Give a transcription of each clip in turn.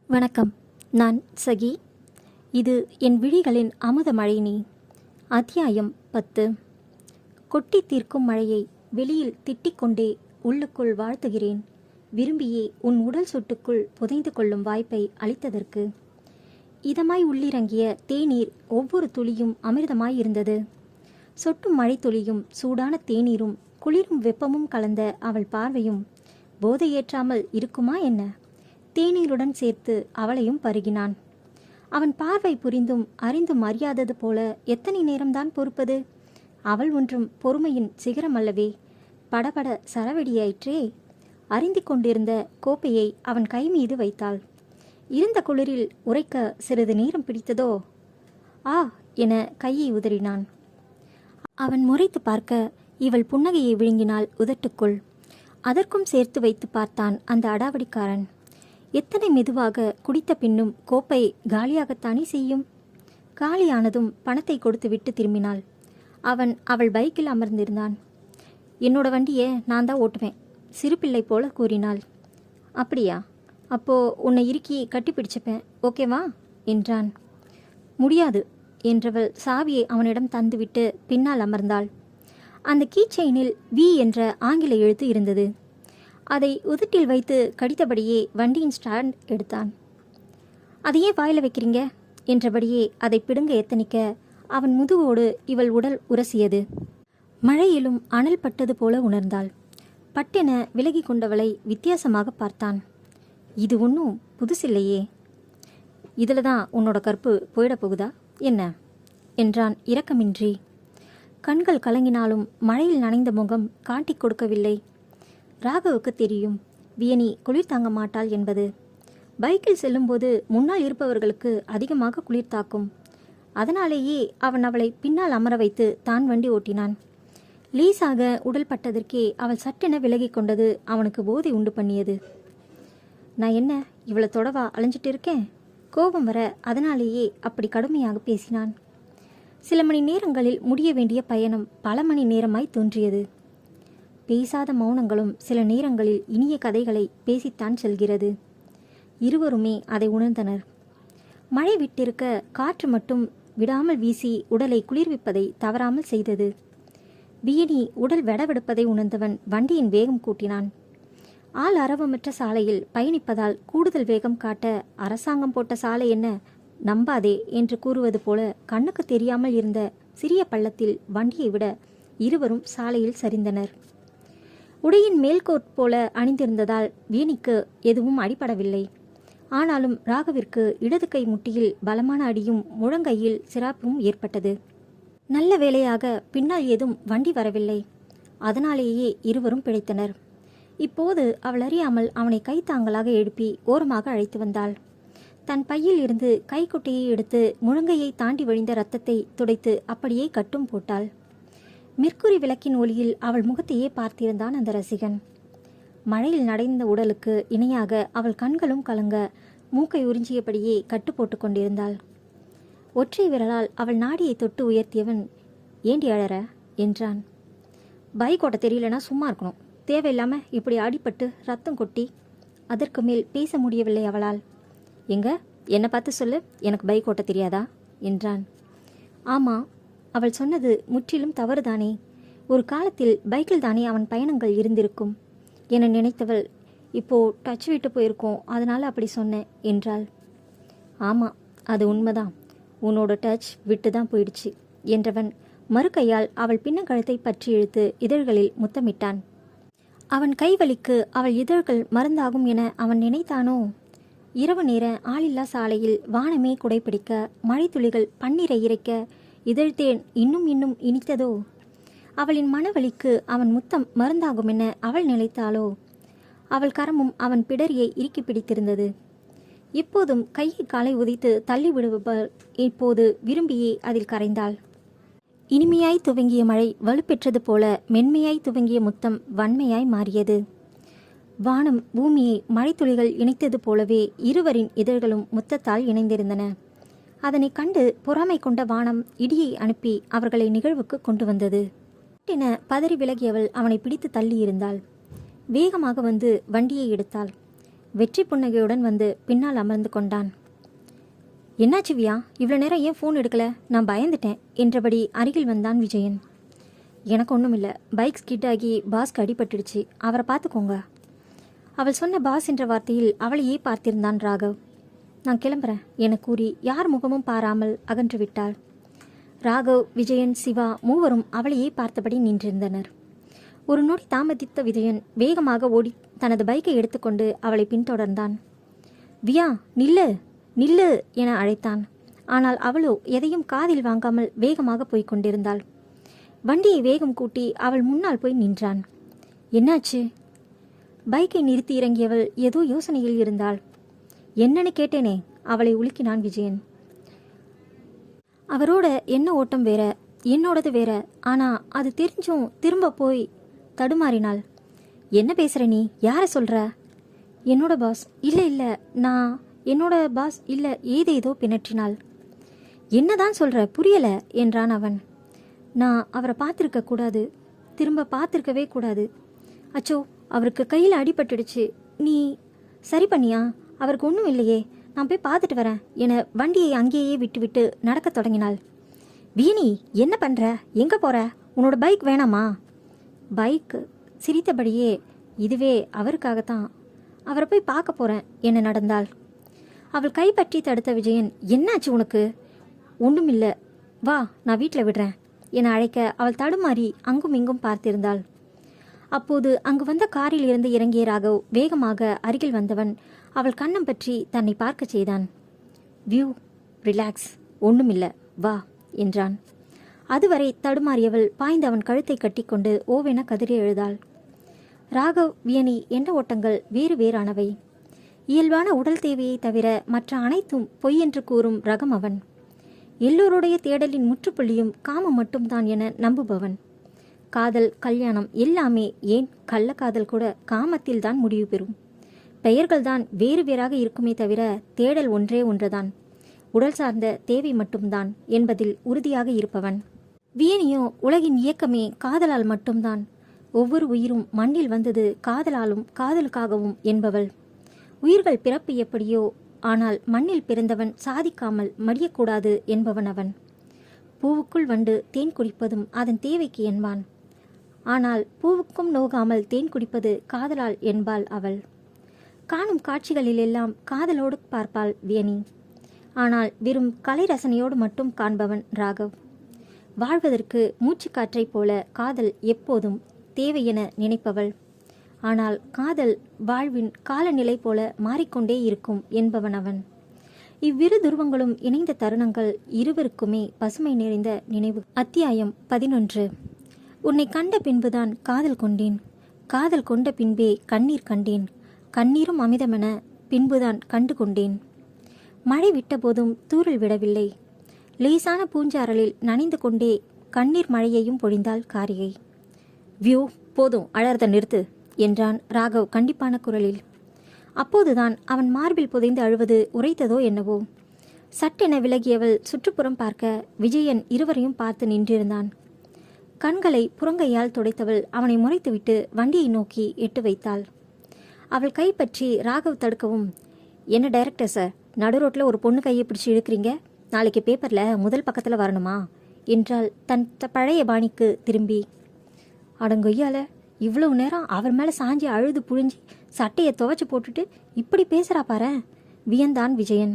வணக்கம். நான் சகி. இது என் விழிகளின் அமுத மழைநீ. அத்தியாயம் 10. கொட்டி தீர்க்கும் மழையை வெளியில் திட்டிக்கொண்டே உள்ளுக்குள் வாழ்த்துகிறேன். விரும்பியே உன் உடல் சொட்டுக்குள் புதைந்து கொள்ளும் வாய்ப்பை அளித்ததற்கு. இதமாய் உள்ளிறங்கிய தேநீர் ஒவ்வொரு துளியும் அமிர்தமாயிருந்தது. சொட்டும் மழை துளியும் சூடான தேநீரும் குளிரும் வெப்பமும் கலந்த அவள் பார்வையும் போதையேற்றாமல் இருக்குமா என்ன? தேநீருடன் சேர்த்து அவளையும் பருகினான். அவன் பார்வை புரிந்தும் அறிந்தும் அறியாதது போல எத்தனை நேரம்தான் பொறுப்பது? அவள் ஒன்றும் பொறுமையின் சிகரமல்லவே. படபட சரவெடியாயிற்றே. அறிந்து கொண்டிருந்த கோப்பையை அவன் கை மீது வைத்தாள். இருந்த குளிரில் உரைக்க சிறிது நேரம் பிடித்ததோ? ஆ என கையை உதறினான். அவன் முறைத்து பார்க்க இவள் புன்னகையை விழுங்கினாள் உதட்டுக்குள். அதற்கும் சேர்த்து வைத்து பார்த்தான் அந்த அடாவடிக்காரன். எத்தனை மெதுவாக குடித்த பின்னும் கோப்பை காலியாகத்தானே செய்யும். காலியானதும் பணத்தை கொடுத்துவிட்டு திரும்பினாள். அவன் அவள் பைக்கில் அமர்ந்திருந்தான். என்னோட வண்டியை நான் தான் ஓட்டுவேன், சிறுபிள்ளை போல கூறினாள். அப்படியா? அப்போ உன்னை இறுக்கி கட்டி பிடிச்சுப்பேன், ஓகேவா என்றான். முடியாது என்றவள் சாவியை அவனிடம் தந்துவிட்டு பின்னால் அமர்ந்தாள். அந்த கீச்செயினில் வி என்ற ஆங்கில எழுத்து இருந்தது. அதை உதட்டில் வைத்து கடித்தபடியே வண்டியின் ஸ்டாண்ட் எடுத்தான். அதையே வாயில வைக்கிறீங்க என்றபடியே அதை பிடுங்க எத்தனிக்க அவன் முதுகோடு இவள் உடல் உரசியது. மழையிலும் அனல் பட்டது போல உணர்ந்தாள். பட்டென விலகி கொண்டவளை வித்தியாசமாக பார்த்தான். இது ஒன்றும் புதுசில்லையே. இதில் தான் உன்னோட கற்பு போயிடப் போகுதா என்ன என்றான் இரக்கமின்றி. கண்கள் கலங்கினாலும் மழையில் நனைந்த முகம் காட்டிக் கொடுக்கவில்லை. ராகவுக்கு தெரியும் வியனி குளிர் தாங்க மாட்டாள் என்பது. பைக்கில் செல்லும்போது முன்னால் இருப்பவர்களுக்கு அதிகமாக குளிர் தாக்கும். அதனாலேயே அவன் அவளை பின்னால் அமர வைத்து தான் வண்டி ஓட்டினான். லேசாக உடல் பட்டதற்கே அவள் சட்டென விலகி கொண்டது அவனுக்கு போதை உண்டு பண்ணியது. நான் என்ன இவளை தொடவா அலைஞ்சிட்டு இருக்கேன்? கோபம் வர அதனாலேயே அப்படி கடுமையாக பேசினான். சில மணி நேரங்களில் முடிய வேண்டிய பயணம் பல மணி நேரமாய் தோன்றியது. பேசாத மௌனங்களும் சில நேரங்களில் இனிய கதைகளை பேசித்தான் செல்கிறது. இருவருமே அதை உணர்ந்தனர். மழை விட்டிருக்க காற்று மட்டும் விடாமல் வீசி உடலை குளிர்விப்பதை தவறாமல் செய்தது. வியனி உடல் வெடவெடுப்பதை உணர்ந்தவன் வண்டியின் வேகம் கூட்டினான். ஆள் அரவமற்ற சாலையில் பயணிப்பதால் கூடுதல் வேகம் காட்ட அரசாங்கம் போட்ட சாலை என்ன, நம்பாதே என்று கூறுவது போல கண்ணுக்கு தெரியாமல் இருந்த சிறிய பள்ளத்தில் வண்டியை விட இருவரும் சாலையில் சரிந்தனர். உடையின் மேல்கோட் போல அணிந்திருந்ததால் வியனிக்கு எதுவும் அடிபடவில்லை. ஆனாலும் ராகவிற்கு இடது கை முட்டியில் பலமான அடியும் முழங்கையில் சிராப்பும் ஏற்பட்டது. நல்ல வேளையாக பின்னால் ஏதும் வண்டி வரவில்லை. அதனாலேயே இருவரும் பிழைத்தனர். இப்போது அவள் அறியாமல் அவனை கைத்தாங்கலாக எழுப்பி ஓரமாக அழைத்து வந்தாள். தன் பையில் இருந்து கைக்குட்டையை எடுத்து முழங்கையை தாண்டி வழிந்த இரத்தத்தை துடைத்து அப்படியே கட்டும் போட்டாள். மெர்க்குரி விளக்கின் ஒளியில் அவள் முகத்தையே பார்த்திருந்தான் அந்த ரசிகன். மழையில் நடைந்த உடலுக்கு இணையாக அவள் கண்களும் கலங்க மூக்கை உறிஞ்சியபடியே கட்டு போட்டு கொண்டிருந்தாள். ஒற்றை விரலால் அவள் நாடியை தொட்டு உயர்த்தியவன், ஏண்டி அழற என்றான். பைக் ஓட்ட தெரியலனா சும்மா இருக்கணும், தேவையில்லாம இப்படி அடிபட்டு ரத்தம் கொட்டி. அதற்கு மேல் பேச முடியவில்லை அவளால். எங்க என்னை பார்த்து சொல்லு, எனக்கு பைக் ஓட்ட தெரியாதா என்றான். ஆமா, அவள் சொன்னது முற்றிலும் தவறுதானே. ஒரு காலத்தில் பைக்கில் தானே அவன் பயணங்கள் இருந்திருக்கும் என நினைத்தவள், இப்போ டச் விட்டு போயிருக்கோம், அதனால அப்படி சொன்னேன் என்றாள். ஆமாம், அது உண்மைதான், உன்னோட டச் விட்டு தான் போயிடுச்சு என்றவன் மறுகையால் அவள் பின்னக்கழுத்தை பற்றி இழுத்து இதழ்களில் முத்தமிட்டான். அவன் கைவலிக்கு அவள் இதழ்கள் மருந்தாகும் என அவன் நினைத்தானோ? இரவு நேர ஆளில்லா சாலையில் வானமே குடைப்பிடிக்க, மழை துளிகள் பன்னீரை இறைக்க, இதழ்தேன் இன்னும் இன்னும் இனித்ததோ? அவளின் மனவலிக்கு அவன் முத்தம் மருந்தாகும் என அவள் நினைத்தாளோ? அவள் கரமும் அவன் பிடரியை இறுக்கி பிடித்திருந்தது. இப்போதும் கையை காலை உதைத்து தள்ளி விடுபவள் இப்போது விரும்பியே அதில் கரைந்தாள். இனிமையாய் துவங்கிய மழை வலுப்பெற்றது போல மென்மையாய் துவங்கிய முத்தம் வன்மையாய் மாறியது. வானம் பூமியை மழைத்துளிகள் இணைத்தது போலவே இருவரின் இதழ்களும் முத்தத்தால் இணைந்திருந்தன. அதனை கண்டு பொறாமை கொண்ட வானம் இடியை அனுப்பி அவர்களை நிகழ்வுக்கு கொண்டு வந்தது. பதறி விலகியவள் அவனை பிடித்து தள்ளியிருந்தாள். வேகமாக வந்து வண்டியை எடுத்தாள். வெற்றி புன்னகையுடன் வந்து பின்னால் அமர்ந்து கொண்டான். என்னாச்சு வியா, இவ்வளோ நேரம் ஏன் ஃபோன் எடுக்கல? நான் பயந்துட்டேன் என்றபடி அருகில் வந்தான் விஜயன். எனக்கு ஒன்றும் இல்லை, பைக் ஸ்கிட் ஆகி பாஸ்க்கு அடிபட்டுடுச்சு, அவரை பார்த்துக்கோங்க. அவள் சொன்ன பாஸ் என்ற வார்த்தையில் அவளையே பார்த்திருந்தான் ராகவ். நான் கிளம்புறேன் என கூறி யார் முகமும் பாராமல் அகன்று விட்டாள். ராகவ், விஜயன், சிவா மூவரும் அவளையே பார்த்தபடி நின்றிருந்தனர். ஒரு நொடி தாமதித்த விஜயன் வேகமாக ஓடி தனது பைக்கை எடுத்துக்கொண்டு அவளை பின்தொடர்ந்தான். வியா, நில்லு நில்லு என அழைத்தான். ஆனால் அவளோ எதையும் காதில் வாங்காமல் வேகமாக போய்க் கொண்டிருந்தாள். வண்டியை வேகம் கூட்டி அவள் முன்னால் போய் நின்றான். என்னாச்சு? பைக்கை நிறுத்தி இறங்கியவள் ஏதோ யோசனையில் இருந்தாள். என்னன்னு கேட்டேனே, அவளை உலுக்கினான் விஜயன். அவரோட என்ன ஓட்டம் வேற, என்னோடது வேற. ஆனா அது தெரிஞ்சும் திரும்ப போய் தடுமாறினாள். என்ன பேசுற நீ? யார சொல்ற? என்னோட பாஸ். இல்ல இல்ல, நான் என்னோட பாஸ் இல்ல. ஏதேதோ பிணற்றினாள். என்னதான் சொல்ற, புரியல என்றான் அவன். நான் அவரை பார்த்துருக்க கூடாது, திரும்ப பார்த்துருக்கவே கூடாது. அச்சோ, அவருக்கு கையில் அடிபட்டுடுச்சு. நீ சரி பண்ணியா? அவருக்கு ஒன்றும் இல்லையே, நான் போய் பார்த்துட்டு வரேன் என வண்டியை அங்கேயே விட்டுவிட்டு நடக்க தொடங்கினாள். வீணி, என்ன பண்ற? எங்க போற? உன்னோட பைக் வேணாமா? பைக் சிரித்தபடியே, இதுவே அவருக்காகத்தான், அவரை போய் பார்க்க போறேன் என நடந்தாள். அவள் கைப்பற்றி தடுத்த விஜயன், என்னாச்சு உனக்கு? ஒன்றும் இல்லை, வா நான் வீட்டில் விடுறேன் என அழைக்க அவள் தடுமாறி அங்கும் இங்கும் பார்த்திருந்தாள். அப்போது அங்கு வந்த காரில் இருந்து இறங்கிய ராகவ் வேகமாக அருகில் வந்தவன் அவள் கண்ணம் பற்றி தன்னை பார்க்க செய்தான். வியூ, ரிலாக்ஸ், ஒன்றுமில்லை, வா என்றான். அதுவரை தடுமாறியவள் பாய்ந்து அவன் கழுத்தை கட்டிக்கொண்டு ஓவென கதறி எழுதாள். ராகவ், வியனி என்ற ஓட்டங்கள் வேறு வேறானவை. இயல்பான உடல் தேவையை தவிர மற்ற அனைத்தும் பொய் என்று கூறும் ரகம் அவன். எல்லோருடைய தேடலின் முற்றுப்புள்ளியும் காமம் மட்டும்தான் என நம்புபவன். காதல், கல்யாணம் எல்லாமே, ஏன் கள்ளக்காதல் கூட காமத்தில் தான் முடிவு பெறும். பெயர்கள்தான் வேறு வேறாக இருக்குமே தவிர தேடல் ஒன்றே ஒன்றுதான், உடல் சார்ந்த தேவை மட்டும்தான் என்பதில் உறுதியாக இருப்பவன். வியனியோ உலகின் இயக்கமே காதலால் மட்டும்தான். ஒவ்வொரு உயிரும் மண்ணில் வந்தது காதலாலும் காதலுக்காகவும் என்பவள். உயிர்கள் பிறப்பு எப்படியோ, ஆனால் மண்ணில் பிறந்தவன் சாதிக்காமல் மடியக்கூடாது என்பவன் அவன். பூவுக்குள் வண்டு தேன் குடிப்பதும் அதன் தேவைக்கு என்பான். ஆனால் பூவுக்கும் நோகாமல் தேன் குடிப்பது காதலால் என்பாள் அவள். காணும் காட்சிகளிலெல்லாம் காதலோடு பார்ப்பாள் வியனி. ஆனால் வெறும் கலை ரசனையோடு மட்டும் காண்பவன் ராகவ். வாழ்வதற்கு மூச்சுக்காற்றை போல காதல் எப்போதும் தேவை என நினைப்பவள். ஆனால் காதல் வாழ்வின் காலநிலை போல மாறிக்கொண்டே இருக்கும் என்பவன் அவன். இவ்விரு துருவங்களும் இணைந்த தருணங்கள் இருவருக்குமே பசுமை நிறைந்த நினைவு. அத்தியாயம் 11. உன்னை கண்ட பின்புதான் காதல் கொண்டேன், காதல் கொண்ட பின்பே கண்ணீர் கண்டேன், கண்ணீரும் அமிதமென பின்புதான் கண்டு கொண்டேன். மழை விட்டபோதும் தூறல் விடவில்லை. லேசான பூஞ்சாரலில் நனைந்து கொண்டே கண்ணீர் மழையையும் பொழிந்தாள் காரிகை. வியூ, போதும், அழறத நிறுத்து என்றான் ராகவ் கண்டிப்பான குரலில். அப்போதுதான் அவன் மார்பில் புதைந்து அழுவது உரைத்ததோ என்னவோ. சட்டென விலகியவள் சுற்றுப்புறம் பார்க்க விஜயன் இருவரையும் பார்த்து நின்றிருந்தான். கண்களை புறங்கையால் துடைத்தவள் அவனை முறைத்துவிட்டு வண்டியை நோக்கி எட்டு வைத்தாள். அவள் கைப்பற்றி ராகவ் தடுக்கவும், என்ன டைரக்டர் சார், நடு ரோட்டில் ஒரு பொண்ணு கையை பிடிச்சி இழுக்கிறீங்க? நாளைக்கு பேப்பரில் முதல் பக்கத்தில் வரணுமா என்றாள் தன் பழைய பாணிக்கு திரும்பி. அடங்கொய்யால, இவ்வளவு நேரம் அவர் மேலே சாஞ்சி அழுது புழிஞ்சி சட்டையை துவைச்சு போட்டுட்டு இப்படி பேசுகிறா பாரு, வியந்தான் விஜயன்.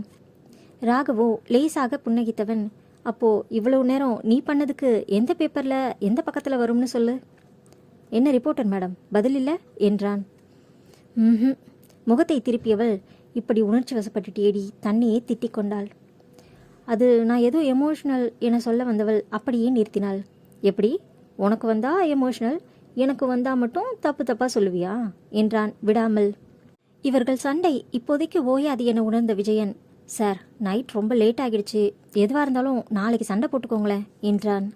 ராகவோ லேசாக புன்னகித்தவன், அப்போ இவ்வளவு நேரம் நீ பண்ணதுக்கு எந்த பேப்பரில் எந்த பக்கத்தில் வரும்னு சொல்லு. என்ன ரிப்போர்ட்டர் மேடம், பதில் இல்லை என்றான். முகத்தை திருப்பியவள், இப்படி உணர்ச்சி வசப்பட்டுட்டேடி தன்னையே திட்டிக் கொண்டாள். அது நான் ஏதோ எமோஷனல் என சொல்ல வந்தவள் அப்படியே நிறுத்தினாள். எப்படி, உனக்கு வந்தா எமோஷனல், எனக்கு வந்தா மட்டும் தப்பு தப்பா சொல்லுவியா என்றான் விடாமல். இவர்கள் சண்டை இப்போதைக்கு ஓயாது என உணர்ந்த விஜயன், சார் நைட் ரொம்ப லேட் ஆகிடுச்சு, எதுவாக இருந்தாலும் நாளைக்கு சண்டை போட்டுக்கோங்களேன் என்றான்.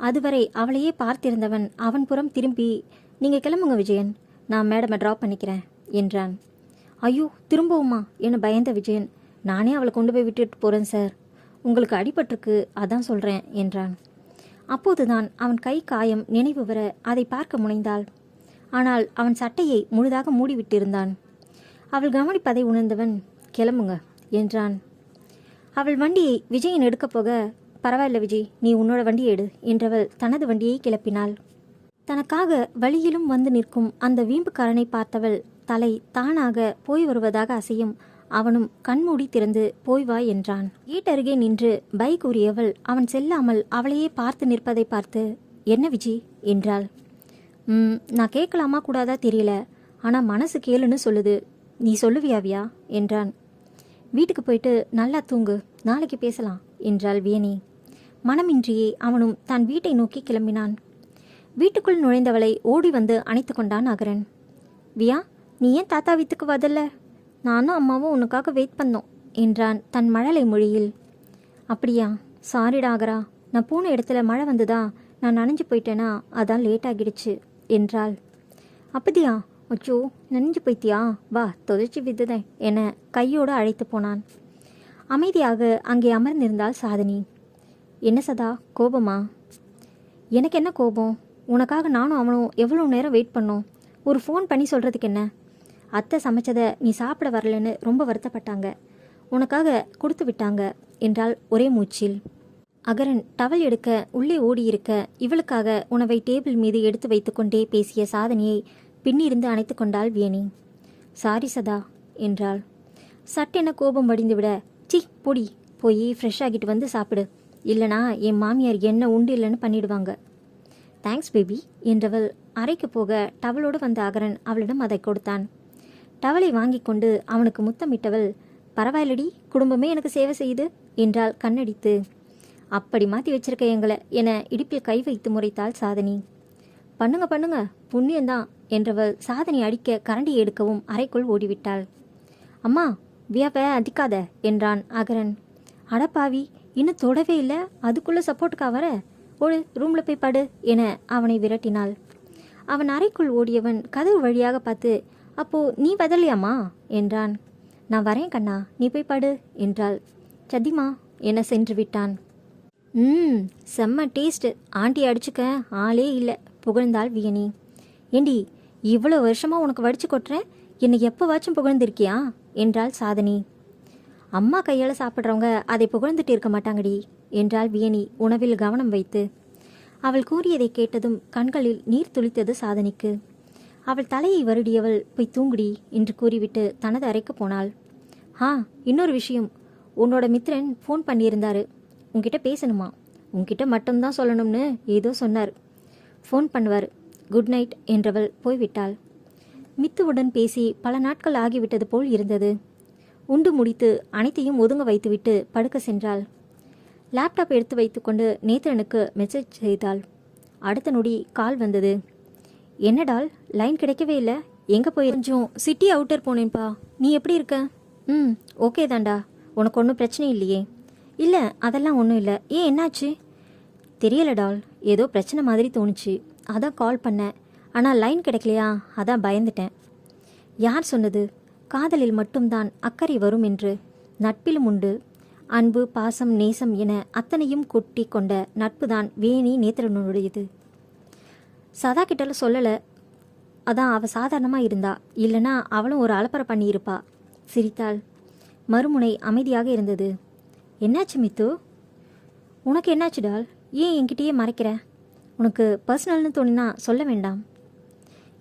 அதுவரை அவளையே பார்த்திருந்தவன் அவன் புறம் திரும்பி, நீங்கள் கிளம்புங்க விஜயன், நான் மேடமை ட்ராப் பண்ணிக்கிறேன் என்றான். ஐயோ, திரும்பவுமா என பயந்த விஜயன், நானே அவளை கொண்டு போய் விட்டுட்டு போகிறேன் சார், உங்களுக்கு அடிபட்டிருக்கு அதான் சொல்கிறேன் என்றான். அப்போதுதான் அவன் கை காயம் நினைவு வர அதை பார்க்க முனைந்தாள். ஆனால் அவன் சட்டையை முழுதாக மூடிவிட்டிருந்தான். அவள் கவனிப்பதை உணர்ந்தவன், கிளம்புங்க என்றான். அவள் வண்டியை விஜயன் எடுக்கப் போக, பரவாயில்ல விஜய், நீ உன்னோட வண்டியை எடு என்றவள் தனது வண்டியை கிளப்பினாள். தனக்காக வழியிலும் வந்து நிற்கும் அந்த வீம்புக்காரனை பார்த்தவள் தலை தானாக போய் வருவதாக அசையும். அவனும் கண்மூடி திறந்து போய் வா என்றான். வீட்டருகே நின்று பைக் உரியவள் அவன் செல்லாமல் அவளையே பார்த்து நிற்பதை பார்த்து, என்ன விஜி என்றாள். நான் கேட்கலாமா கூடாதா தெரியல, ஆனால் மனசு கேளுன்னு சொல்லுது, நீ சொல்லுவியாவியா என்றான். வீட்டுக்கு போயிட்டு நல்லா தூங்கு, நாளைக்கு பேசலாம் என்றாள் வியனி. மனமின்றியே அவனும் தன் வீட்டை நோக்கி கிளம்பினான். வீட்டுக்குள் நுழைந்தவளை ஓடி வந்து அணைத்து கொண்டான் அகரன். வியா, நீ ஏன் தாத்தா வீட்டுக்கு வரல? நானும் அம்மாவும் உனக்காக வெயிட் பண்ணோம் என்றான் தன் மழலை மொழியில். அப்படியா, சாரிடா ஆகரா, நான் போன இடத்துல மழை வந்துதா, நான் நனைஞ்சு போயிட்டேனா, அதான் லேட் ஆகிடுச்சு என்றாள். அப்படியா, அச்சோ நனைஞ்சு போய்த்தியா, வா தொலைச்சி வித்துதேன் என கையோடு அழைத்து போனான். அமைதியாக அங்கே அமர்ந்திருந்தாள் சாதனி. என்ன சதா, கோபமா? எனக்கு என்ன கோபம், உனக்காக நானும் அவனும் எவ்வளோ நேரம் வெயிட் பண்ணோம், ஒரு ஃபோன் பண்ணி சொல்கிறதுக்கு என்ன? அத்தை சமைச்சதை நீ சாப்பிட வரலன்னு ரொம்ப வருத்தப்பட்டாங்க, உனக்காக கொடுத்து விட்டாங்க என்றால் ஒரே மூச்சில். அகரன் டவல் எடுக்க உள்ளே ஓடியிருக்க இவளுக்காக உணவை டேபிள் மீது எடுத்து வைத்துக்கொண்டே பேசிய சாதனியை பின்னிருந்து அணைத்து கொண்டாள் வியனி. சாரி சதா என்றாள். சட்டென கோபம் வடிந்துவிட, சி பொடி, போய் ஃப்ரெஷ் ஆகிட்டு வந்து சாப்பிடு, இல்லைனா என் மாமியார் என்ன உண்டு இல்லைன்னு பண்ணிடுவாங்க. தேங்க்ஸ் பேபி என்றவள் அறைக்கு போக டவலோடு வந்த அகரன் அவளிடம் அதை கொடுத்தான். டவலை வாங்கி கொண்டு அவனுக்கு முத்தமிட்டவள், பரவாயில்லடி, குடும்பமே எனக்கு சேவை செய்யுது என்றாள் கண்ணடித்து. அப்படி மாற்றி வச்சிருக்க எங்களை என இடுப்பில் கை வைத்து முறைத்தாள் சாதனி. பண்ணுங்க பண்ணுங்க, புண்ணியந்தான் என்றவள் சாதனை அடிக்க கரண்டி எடுக்கவும் அறைக்குள் ஓடிவிட்டாள். அம்மா, வியாப அதிக்காத என்றான் அகரன். அடப்பாவி, இன்னும் தொடவே இல்லை, அதுக்குள்ளே சப்போர்ட்டுக்கா வர, ஒரு ரூமில் போய் படு என அவனை விரட்டினாள். அவன் அறைக்குள் ஓடியவன் கதவு வழியாக பார்த்து, அப்போ நீ வதலையாமா என்றான். நான் வரேன் கண்ணா, நீ போய் படு என்றாள். சத்திமா என சென்று விட்டான். செம்ம டேஸ்ட், ஆண்டி அடிச்சுக்க ஆளே இல்லை புகழ்ந்தாள் வியனி. ஏண்டி, இவ்வளோ வருஷமாக உனக்கு வடிச்சு கொட்டுறேன், என்னை எப்போவாச்சும் புகழ்ந்திருக்கியா என்றாள் சாதனி. அம்மா கையால் சாப்பிட்றவங்க அதை புகழ்ந்துட்டு இருக்க மாட்டாங்கடி என்றாள் வியனி உணவில் கவனம் வைத்து. அவள் கூறியதை கேட்டதும் கண்களில் நீர் துளித்தது சாதனிக்கு. அவள் தலையை வருடியவள், போய் தூங்குடி என்று கூறிவிட்டு தனது அறைக்கு போனாள். இன்னொரு விஷயம், உன்னோட மித்ரன் ஃபோன் பண்ணியிருந்தாரு, உன்கிட்ட பேசணுமா, உன்கிட்ட மட்டும்தான் சொல்லணும்னு ஏதோ சொன்னார், ஃபோன் பண்ணுவார், குட் நைட் என்றவள் போய்விட்டாள். மித்துவுடன் பேசி பல நாட்கள் ஆகிவிட்டது போல் இருந்தது. உண்டு முடித்து அனைத்தையும் ஒதுங்க வைத்துவிட்டு படுக்க சென்றாள். லேப்டாப் எடுத்து வைத்துக்கொண்டு நேத்திரனுக்கு மெசேஜ் செய்தாள். அடுத்த நொடி கால் வந்தது. என்னடால், லைன் கிடைக்கவே இல்லை, எங்கே போய்? கொஞ்சம் சிட்டி அவுட்டர் போனேன்ப்பா, நீ எப்படி இருக்க? ஓகே தாண்டா, உனக்கு ஒன்றும் பிரச்சனை இல்லையே? இல்லை, அதெல்லாம் ஒன்றும் இல்லை. ஏன், என்னாச்சு? தெரியல டால், ஏதோ பிரச்சனை மாதிரி தோணுச்சு, அதான் கால் பண்ணேன், ஆனால் லைன் கிடைக்கலையா, அதான் பயந்துட்டேன். யார் சொன்னது காதலில் மட்டும்தான் அக்கறை வரும் என்று? நட்பிலும் உண்டு. அன்பு, பாசம், நேசம் என அத்தனையும் கொட்டி கொண்ட நட்புதான் வேணி நேத்திரனுடையது. சதா கிட்டல சொல்லலை, அதான் அவள் சாதாரணமாக இருந்தா, இல்லைனா அவளும் ஒரு அலப்பறை பண்ணியிருப்பா. சிரித்தாள். மறுமுனை அமைதியாக இருந்தது. என்னாச்சு மித்து? உனக்கு என்னாச்சு டால், ஏன் என்கிட்டயே மறைக்கிற? உனக்கு பர்சனல்னு தோணினா சொல்ல வேண்டாம்.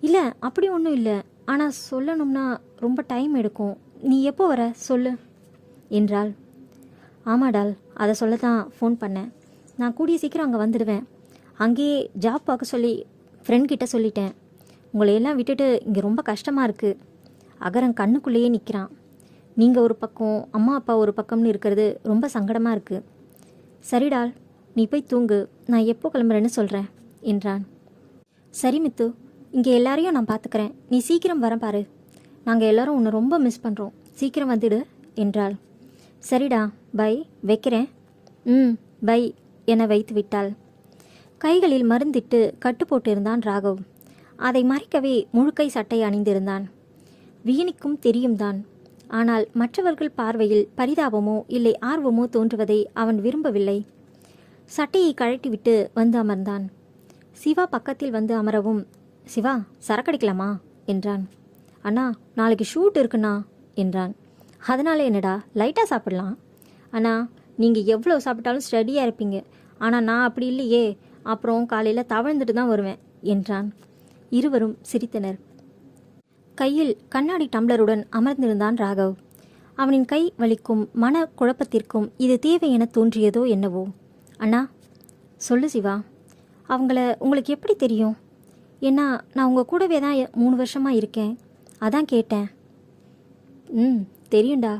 இல்லை, அப்படி ஒன்றும் இல்லை, ஆனால் சொல்லணும்னா ரொம்ப டைம் எடுக்கும், நீ எப்போ வர சொல்லு என்றாள். ஆமாடால், அதை சொல்ல தான் ஃபோன் பண்ணேன். நான் கூடிய சீக்கிரம் அங்கே வந்துடுவேன். அங்கேயே ஜாப் பார்க்க சொல்லி ஃப்ரெண்ட்கிட்ட சொல்லிட்டேன். உங்களையெல்லாம் விட்டுட்டு இங்கே ரொம்ப கஷ்டமாக இருக்குது. அகரன் கண்ணுக்குள்ளேயே நிற்கிறான். நீங்கள் ஒரு பக்கம், அம்மா அப்பா ஒரு பக்கம்னு இருக்கிறது ரொம்ப சங்கடமாக இருக்குது. சரிடால், நீ போய் தூங்கு, நான் எப்போ கிளம்புறேன்னு சொல்கிறேன் என்றான். சரி மித்து, இங்கே எல்லாரையும் நான் பார்த்துக்கிறேன், நீ சீக்கிரம் வர பாரு, நாங்கள் எல்லாரும் உன்னை ரொம்ப மிஸ் பண்ணுறோம், சீக்கிரம் வந்துடு என்றாள். சரிடா, பை, வைக்கிறேன். பை என வைத்து விட்டாள். கைகளில் மருந்திட்டு கட்டு போட்டிருந்தான் ராகவ். அதை மறைக்கவே முழுக்கை சட்டை அணிந்திருந்தான். வியனிக்கும் தெரியும் தான். ஆனால் மற்றவர்கள் பார்வையில் பரிதாபமோ இல்லை ஆர்வமோ தோன்றுவதை அவன் விரும்பவில்லை. சட்டையை கழட்டிவிட்டு வந்து அமர்ந்தான். சிவா பக்கத்தில் வந்து அமரவும், சிவா சரக்கடிக்கலாமா என்றான். அண்ணா நாளைக்கு ஷூட் இருக்குண்ணா என்றான். அதனால என்னடா, லைட்டாக சாப்பிடலாம். அண்ணா நீங்கள் எவ்வளோ சாப்பிட்டாலும் ஸ்டடியாக இருப்பீங்க, ஆனால் நான் அப்படி இல்லையே, அப்புறம் காலையில் தவழ்ந்துட்டு தான் வருவேன் என்றான். இருவரும் சிரித்தனர். கையில் கண்ணாடி டம்ளருடன் அமர்ந்திருந்தான் ராகவ். அவனின் கை வலிக்கும் மன குழப்பத்திற்கும் இது தேவை என தோன்றியதோ என்னவோ. அண்ணா. சொல்லு சிவா. அவங்கள உங்களுக்கு எப்படி தெரியும்? ஏன்னா நான் உங்கள் கூடவே தான் 3 வருஷமாக இருக்கேன், அதான் கேட்டேன். தெரியும்டா,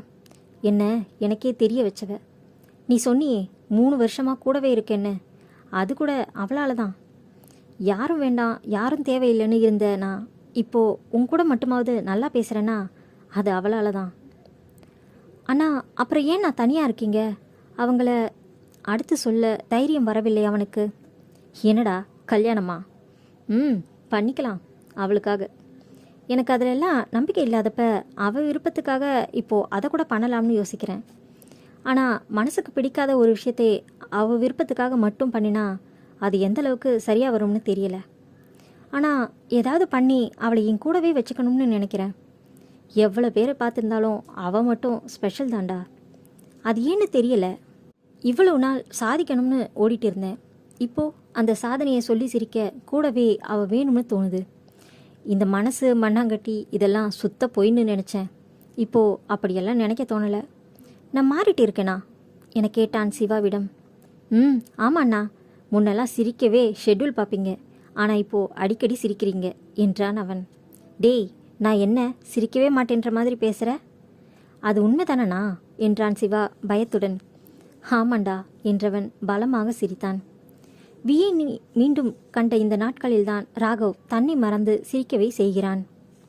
என்ன எனக்கே தெரிய வச்சவ. நீ சொன்னியே 3 வருஷமாக கூடவே இருக்கேன்னு, அது கூட அவளால் தான். யாரும் வேண்டாம், யாரும் தேவையில்லைன்னு இருந்த நான் இப்போது உன் கூட மட்டுமாவது நல்லா பேசுகிறேன்னா அது அவளால் தான். அண்ணா அப்புறம் ஏன் நான் தனியாக இருக்கீங்க? அவங்கள அடுத்து சொல்ல தைரியம் வரவில்லை அவனுக்கு. என்னடா கல்யாணமா? பண்ணிக்கலாம் அவளுக்காக. எனக்கு அதிலெல்லாம் நம்பிக்கை இல்லாதப்ப அவள் விருப்பத்துக்காக இப்போது அதை கூட பண்ணலாம்னு யோசிக்கிறேன். ஆனால் மனசுக்கு பிடிக்காத ஒரு விஷயத்தை அவள் விருப்பத்துக்காக மட்டும் பண்ணினா அது எந்த அளவுக்கு சரியாக வரும்னு தெரியலை. ஆனால் ஏதாவது பண்ணி அவளை என் கூடவே வச்சுக்கணும்னு நினைக்கிறேன். எவ்வளோ பேரை பார்த்துருந்தாலும் அவள் மட்டும் ஸ்பெஷல் தான்டா. அது ஏன்னு தெரியலை. இவ்வளோ நாள் சாதிக்கணும்னு ஓடிட்டு இருந்தேன். இப்போது அந்த சாதனையை சொல்லி சிரிக்க கூடவே அவள் வேணும்னு தோணுது. இந்த மனசு மண்ணாங்கட்டி இதெல்லாம் சுத்த பொய்ன்னு நினச்சேன். இப்போது அப்படியெல்லாம் நினைக்க தோணலை. நான் மாறிட்டு இருக்கேனா என கேட்டான் சிவாவிடம். ஆமாண்ணா, முன்னெல்லாம் சிரிக்கவே ஷெட்யூல் பார்ப்பீங்க, ஆனால் இப்போது அடிக்கடி சிரிக்கிறீங்க என்றான் அவன். டேய், நான் என்ன சிரிக்கவே மாட்டேன்ற மாதிரி பேசுகிற? அது உண்மைதானண்ணா என்றான் சிவா பயத்துடன். ஆமாண்டா என்றவன் பலமாக சிரித்தான். வியை மீண்டும் கண்ட இந்த நாட்களில்தான் ராகவ் தன்னை மறந்து சிரிக்கவே செய்கிறான்.